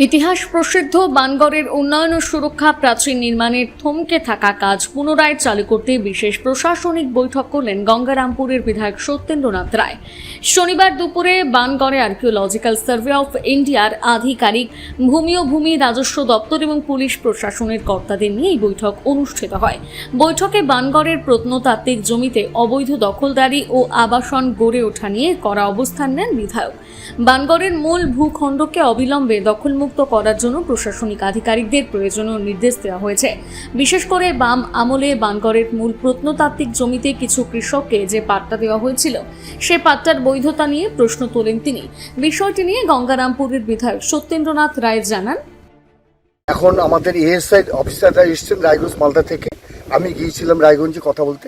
ইতিহাস প্রসিদ্ধ বানগড়ের উন্নয়ন ও সুরক্ষা প্রাচীর নির্মাণের থমকে থাকা কাজ পুনরায় চালু করতে বিশেষ প্রশাসনিক বৈঠক করলেন গঙ্গারামপুরের বিধায়ক সত্যেন্দ্রনাথ রায়। শনিবার দুপুরে বানগড়ে আর্কিওলজিক্যাল সার্ভে অফ ইন্ডিয়ার আধিকারিক, ভূমি ও ভূমি রাজস্ব দপ্তর এবং পুলিশ প্রশাসনের কর্তাদের নিয়ে এই বৈঠক অনুষ্ঠিত হয়। বৈঠকে বানগড়ের প্রত্নতাত্ত্বিক জমিতে অবৈধ দখলদারি ও আবাসন গড়ে ওঠা নিয়ে করা অবস্থান নেন বিধায়ক। বানগড়ের মূল ভূখণ্ডকে অবিলম্বে দখলমুক্ত করার জন্য প্রশাসনিক আধিকারিকদের প্রয়োজনীয় নির্দেশ দেওয়া হয়েছে। বিশেষ করে বাম আমলে বানগড়ের মূল প্রত্নতাত্ত্বিক জমিতে কিছু কৃষককে যে পাট্টা দেওয়া হয়েছিল, সে পাট্টার বৈধতা নিয়ে প্রশ্ন তোলেন তিনি। বিষয়টি নিয়ে গঙ্গারামপুরের বিধায়ক সত্যেন্দ্রনাথ রায় জানান, এখন আমাদের এএসআই অফিসাররা এসছেন রায়গঞ্জ মালদা থেকে। আমি গিয়েছিলাম রায়গঞ্জে কথা বলতে,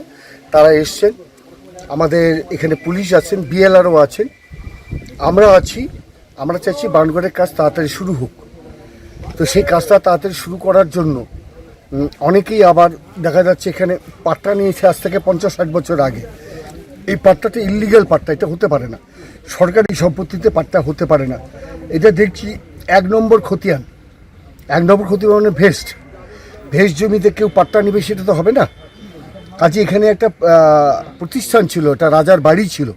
তারা এসছেন। আমাদের এখানে পুলিশ আছেন, বিএলআরও আছেন, আমরা আছি। আমরা চাইছি বানগড়ের কাজ তাড়াতাড়ি শুরু হোক। তো সেই কাজটা তাড়াতাড়ি শুরু করার জন্য অনেকেই আবার দেখা যাচ্ছে এখানে পাট্টা নিয়েছে আজ থেকে 50-60 বছর আগে। এই পাট্টাটা ইল্লিগাল পাট্টা, এটা হতে পারে না। সরকারি সম্পত্তিতে পাট্টা হতে পারে না। এটা দেখছি 1 নম্বর খতিয়ান। 1 নম্বর খতিয়ান মানে ভেস্ট জমিতে কেউ পাট্টা নেবে, সেটা তো হবে না। কাজে এখানে একটা প্রতিষ্ঠান ছিল, এটা রাজার বাড়ি ছিল।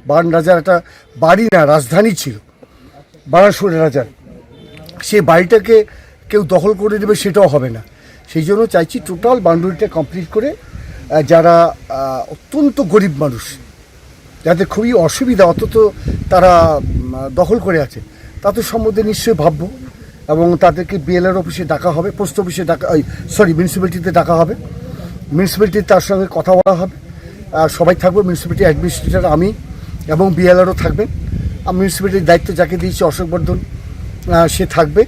বান রাজার একটা বাড়ি না, রাজধানী ছিল বারাসুরের রাজার। সেই বাড়িটাকে কেউ দখল করে দেবে, সেটাও হবে না। সেই জন্য চাইছি টোটাল বাউন্ডারিটা কমপ্লিট করে, যারা অত্যন্ত গরিব মানুষ, যাদের খুবই অসুবিধা, অন্তত তারা দখল করে আছে, তাদের সম্বন্ধে নিশ্চয়ই ভাববো। এবং তাদেরকে বিএলআর অফিসে ডাকা হবে, পোস্ট অফিসে ডাকা, মিউনিসিপ্যালিটিতে ডাকা হবে। মিউনিসিপ্যালিটির তার সঙ্গে কথা বলা হবে। সবাই থাকবে, মিউনিসিপ্যালিটি অ্যাডমিনিস্ট্রেটর আমি এবং বিএলআরও থাকবেন। মিউনিসিপ্যালিটির দায়িত্ব যাকে দিয়েছি অশোক বর্ধন, সে থাকবে।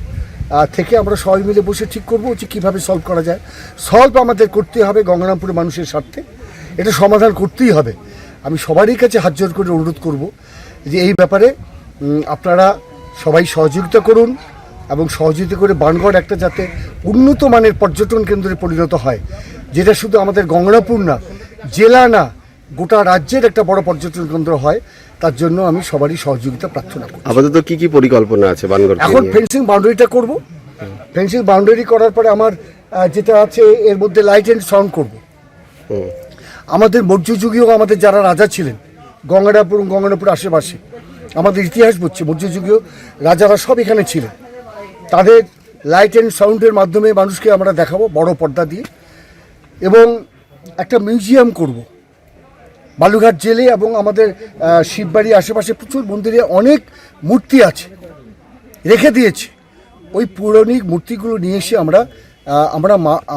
থেকে আমরা সবাই মিলে বসে ঠিক করবো যে কীভাবে সলভ করা যায়। সলভ আমাদের করতে হবে গঙ্গারামপুরের মানুষের স্বার্থে, এটা সমাধান করতেই হবে। আমি সবারই কাছে হাত জোর করে অনুরোধ করব যে এই ব্যাপারে আপনারা সবাই সহযোগিতা করুন, এবং সহযোগিতা করে বানগড় একটা যাতে উন্নত মানের পর্যটন কেন্দ্রে পরিণত হয়, যেটা শুধু আমাদের গঙ্গারামপুর না, জেলা না, গোটা রাজ্যের একটা বড় পর্যটন কেন্দ্র হয়। তার জন্য আমি সবারই সহযোগিতা প্রার্থনা করি। আপাতত কি পরিকল্পনা আছে বানগড়? এখন ফেন্সিং বাউন্ডারিটা করব। ফেন্সিং বাউন্ডারি করার পরে আমার যেটা আছে এর মধ্যে লাইট অ্যান্ড সাউন্ড করব। আমাদের মধ্যযুগীয় আমাদের যারা রাজা ছিলেন গঙ্গারামপুর আশেপাশে, আমাদের ইতিহাস বলছে মধ্যযুগীয় রাজারা সব এখানে ছিলেন। তাদের লাইট অ্যান্ড সাউন্ডের মাধ্যমে মানুষকে আমরা দেখাবো বড় পর্দা দিয়ে। এবং একটা মিউজিয়াম করব বালুঘাট জেলে, এবং আমাদের শিববাড়ি আশেপাশে প্রচুর মন্দিরে অনেক মূর্তি আছে, রেখে দিয়েছে। ওই পৌরাণিক মূর্তিগুলো নিয়ে এসে আমরা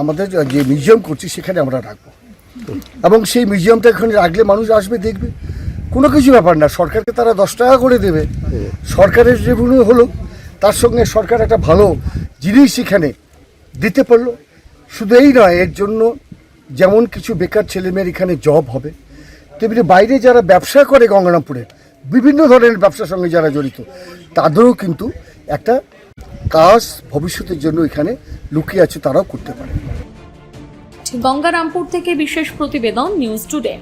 আমাদের যে মিউজিয়াম করছি সেখানে আমরা রাখবো। এবং সেই মিউজিয়ামটা এখানে রাখলে মানুষ আসবে, দেখবে। কোনো কিছু ব্যাপার না, সরকারকে তারা 10 টাকা করে দেবে, সরকারের রেভিনিউ হলো, তার সঙ্গে সরকার একটা ভালো জিনিস এখানে দিতে পারলো। শুধু এই নয়, এর জন্য যেমন কিছু বেকার ছেলেমেয়ের এখানে জব হবে, তেমনি বাইরে যারা ব্যবসা করে গঙ্গারামপুরে, বিভিন্ন ধরনের ব্যবসার সঙ্গে যারা জড়িত, তাদেরও কিন্তু একটা কাজ ভবিষ্যতের জন্য এখানে লুকিয়ে আছে, তারাও করতে পারে। গঙ্গারামপুর থেকে বিশেষ প্রতিবেদন, নিউজ টুডে।